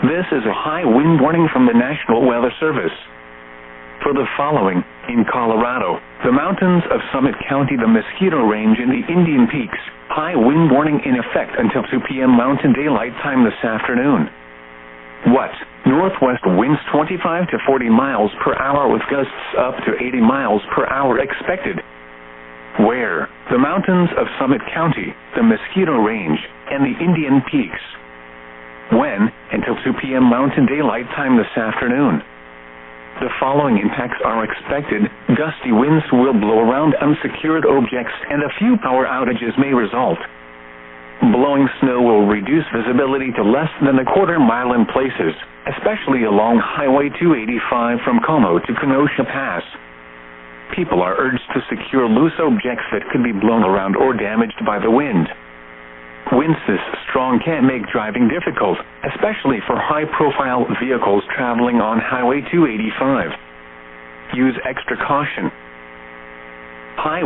This is a high wind warning from the National Weather Service. For the following, in Colorado, the mountains of Summit County, the Mosquito Range, and the Indian Peaks, high wind warning in effect until 2 p.m. Mountain Daylight Time this afternoon. What? Northwest winds 25 to 40 miles per hour with gusts up to 80 miles per hour expected. Where? The mountains of Summit County, the Mosquito Range, and the Indian Peaks. When? Until 2 p.m. Mountain Daylight Time this afternoon. The following impacts are expected. Gusty winds will blow around unsecured objects and a few power outages may result. Blowing snow will reduce visibility to less than a quarter mile in places, especially along Highway 285 from Como to Kenosha Pass. People are urged to secure loose objects that could be blown around or damaged by the wind. Winds this strong can make driving difficult, especially for high-profile vehicles traveling on Highway 285. Use extra caution. High